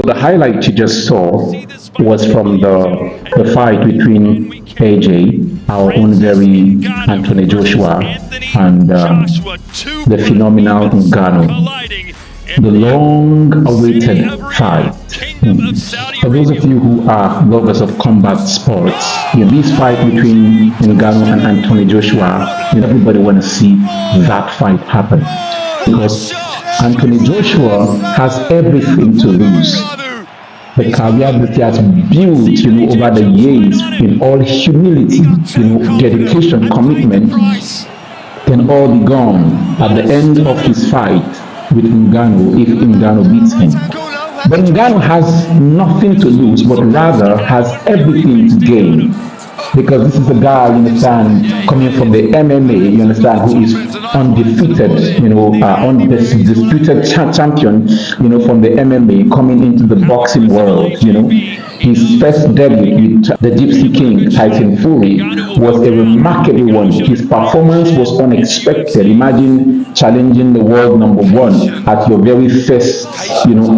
The highlight you just saw was from the fight between AJ, our own very Anthony Joshua, and the phenomenal Ngannou. The long-awaited fight. For those of you who are lovers of combat sports, this fight between Ngannou and Anthony Joshua, everybody want to see that fight happen because Anthony Joshua has everything to lose. The career that he has built, over the years in all humility, dedication, commitment, can all be gone at the end of his fight with Ngannou if Ngannou beats him. But Ngannou has nothing to lose, but rather has everything to gain. Because this is a guy, coming from the MMA, who is undefeated, undisputed champion, from the MMA, coming into the boxing world, His first debut with the Gypsy King, Tyson Fury, was a remarkable one. His performance was unexpected. Imagine challenging the world number one at your very first,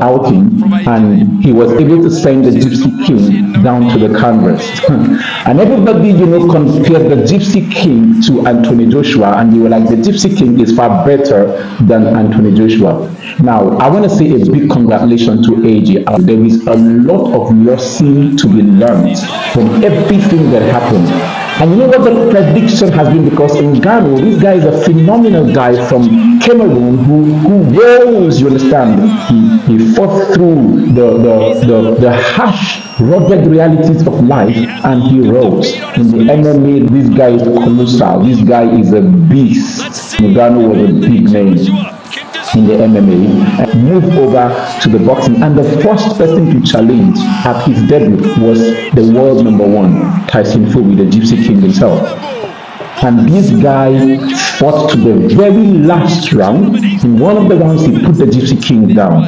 outing, and he was able to send the Gypsy King down to the canvas. And everybody, compared the Gypsy King to Anthony Joshua, and they were like, the Gypsy King is far better than Anthony Joshua. Now, I want to say a big congratulations to AJ. There is a lot of lesson to be learned from everything that happened. And you know what the prediction has been? Because Ngannou, this guy is a phenomenal guy from Cameroon who rose, you understand? He fought through the harsh, rugged realities of life, and he rose. In the MMA, this guy is colossal. This guy is a beast. Ngannou was a big name in the MMA, and moved over to the boxing, and the first person to challenge at his debut was the world number one, Tyson Fury, the Gypsy King himself. And this guy fought to the very last round. In one of the rounds, he put the Gypsy King down.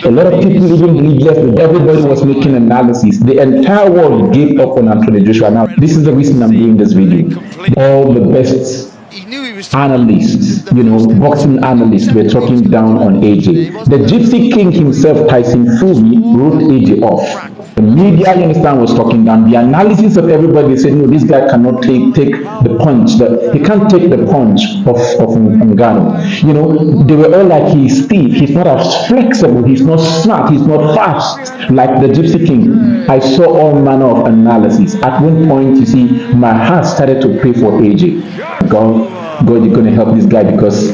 A lot of people even believe yes, but everybody was making analysis. The entire world gave up on Anthony Joshua. Now, this is the reason I'm doing this video. All the best analysts, boxing analysts were talking down on AJ. The Gypsy King himself, Tyson Fury, wrote AJ off. The media, was talking down. The analysis of everybody said, no, this guy cannot take the punch. He can't take the punch of Ngannou. They were all like, he's stiff, he's not as flexible, he's not smart, he's not fast like the Gypsy King. I saw all manner of analysis. At one point, my heart started to pray for AJ. God, you're going to help this guy because,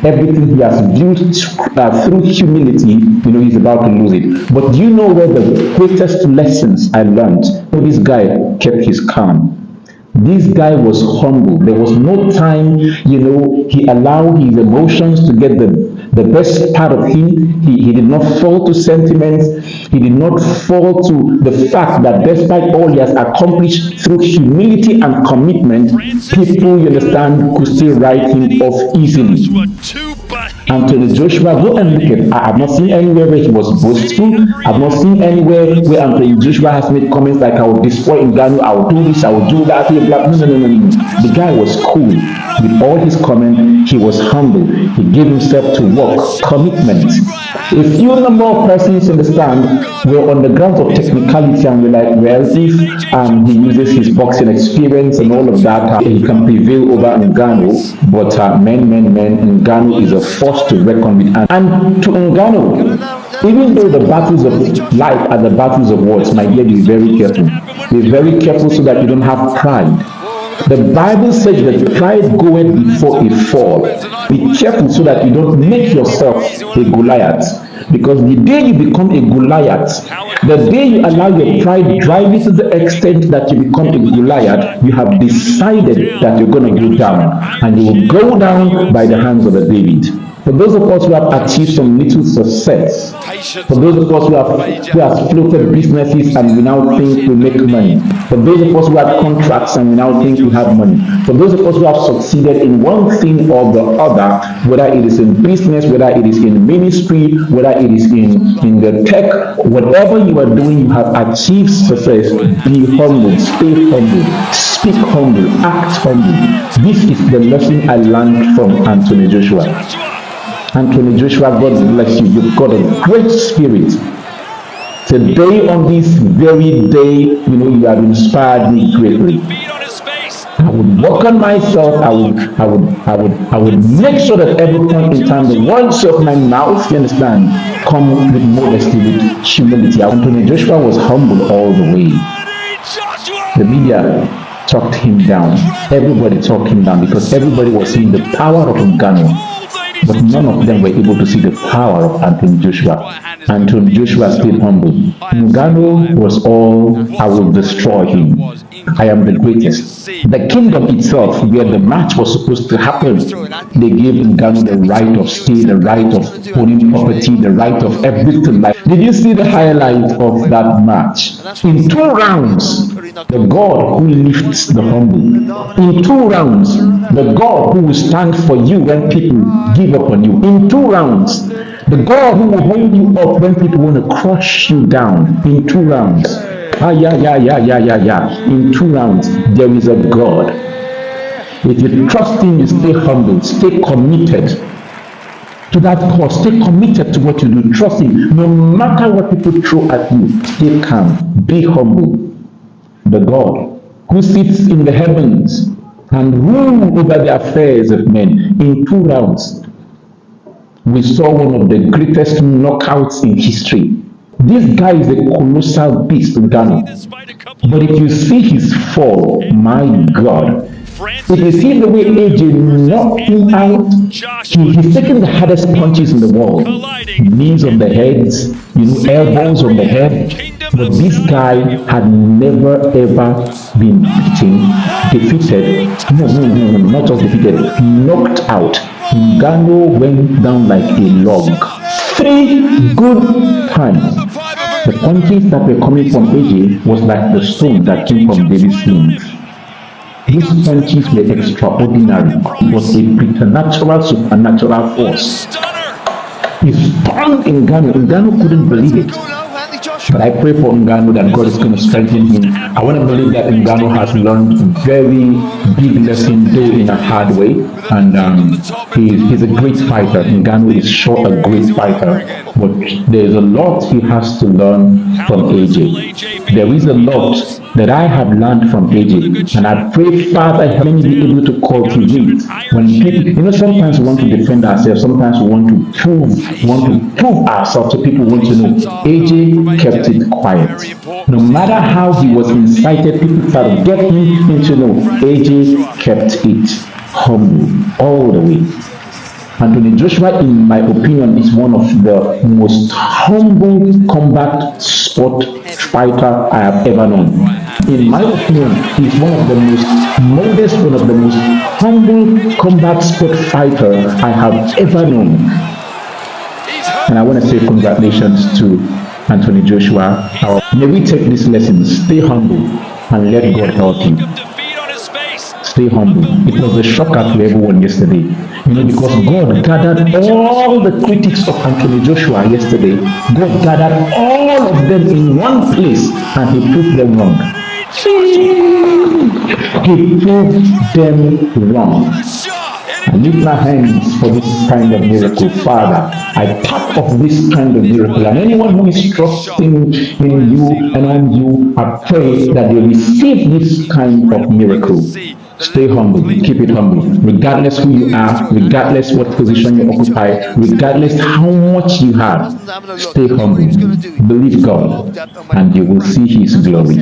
everything he has built through humility, he's about to lose it. But do you know where the greatest lessons I learned? This guy kept his calm. This guy was humble. There was no time, he allowed his emotions to get the best part of him. He did not fall to sentiments. He did not fall to the fact that despite all he has accomplished through humility and commitment, people, could still write him off easily. Anthony Joshua, go and look at it. I have not seen anywhere where he was boastful. I have not seen anywhere where Anthony Joshua has made comments like, I will destroy Ngannou, I will do this, I will do that. No. The guy was cool. With all his comments, he was humble. He gave himself to work, commitment. A few number of persons understand we're on the grounds of technicality and we're like, well, if he uses his boxing experience and all of that, he can prevail over Ngannou. But Ngannou is a force to reckon with. And to Ngannou, even though the battles of life are the battles of words, my dear, be very careful. Be very careful so that you don't have pride. The Bible says that pride goeth before a fall. Be careful so that you don't make yourself a Goliath. Because the day you become a Goliath, the day you allow your pride drive you to the extent that you become a Goliath, you have decided that you're going to go down. And you will go down by the hands of a David. For those of us who have achieved some little success, for those of us who have floated businesses and we now think we make money, for those of us who have contracts and we now think we have money, for those of us who have succeeded in one thing or the other, whether it is in business, whether it is in ministry, whether it is in the tech, whatever you are doing, you have achieved success. Be humble, stay humble, speak humble, act humble. This is the lesson I learned from Anthony Joshua. Anthony Joshua, God bless you. You've got a great spirit. Today, on this very day, you have inspired me greatly. I would work on myself. I would make sure that every point in time the words of my mouth, you understand, come with modesty, with humility. Anthony Joshua was humble all the way. The media talked him down. Everybody talked him down because everybody was seeing the power of Ngannou. But none of them were able to see the power of Anthony Joshua. Anthony Joshua stayed humble. Ngannou was all, I will destroy him. I am the greatest. The kingdom itself, where the match was supposed to happen, they gave Ngannou the right of stay, the right of owning property, the right of everything. Did you see the highlight of that match? In 2 rounds, the God who lifts the humble. In 2 rounds, the God who will stand for you when people give up on you. In 2 rounds, the God who will hold you up when people want to crush you down. In 2 rounds. In 2 rounds, there is a God. If you trust Him, you stay humble, stay committed to that cause, stay committed to what you do. Trust Him. No matter what people throw at you, stay calm, be humble. The God who sits in the heavens and rule over the affairs of men. In 2 rounds, we saw one of the greatest knockouts in history. This guy is a colossal beast in Ghana. But if you see his fall, my God, if you see the way AJ knocked him out, he's taking the hardest punches in the world. Knees on the heads, elbows on the head. But this guy had never ever been defeated. No, not just defeated, knocked out. Ngannou went down like a log. 3 good times. The punches that were coming from AJ was like the stone that came from David's sling. These punches were extraordinary. It was a preternatural, supernatural force. He stunned Ngannou. Ngannou couldn't believe it. But I pray for Ngannou that God is going to strengthen him. I want to believe that Ngannou has learned a very big lesson, though in a hard way. And he's a great fighter. Ngannou is sure a great fighter. But there's a lot he has to learn from AJ. There is a lot that I have learned from AJ. And I pray, Father, help me be able to cultivate. When people, sometimes we want to defend ourselves. Sometimes we want to prove ourselves to people want to know. AJ kept it quiet. No matter how he was incited, people tried to get him into know. AJ kept it humble all the way. Anthony Joshua, in my opinion, is one of the most humble combat sport fighter I have ever known. In my opinion, he's one of the most modest, one of the most humble combat sport fighter I have ever known. And I want to say congratulations to Anthony Joshua. May we take this lesson, stay humble and let God help you. Stay humble. It was a shocker to everyone yesterday. Because God gathered all the critics of Anthony Joshua yesterday. God gathered all of them in one place and He proved them wrong. He proved them wrong. I lift my hands for this kind of miracle. Father, I part of this kind of miracle. And anyone who is trusting in you and on you, I pray that they receive this kind of miracle. Stay humble, keep it humble, regardless who you are, regardless what position you occupy, regardless how much you have. Stay humble, believe God, and you will see His glory.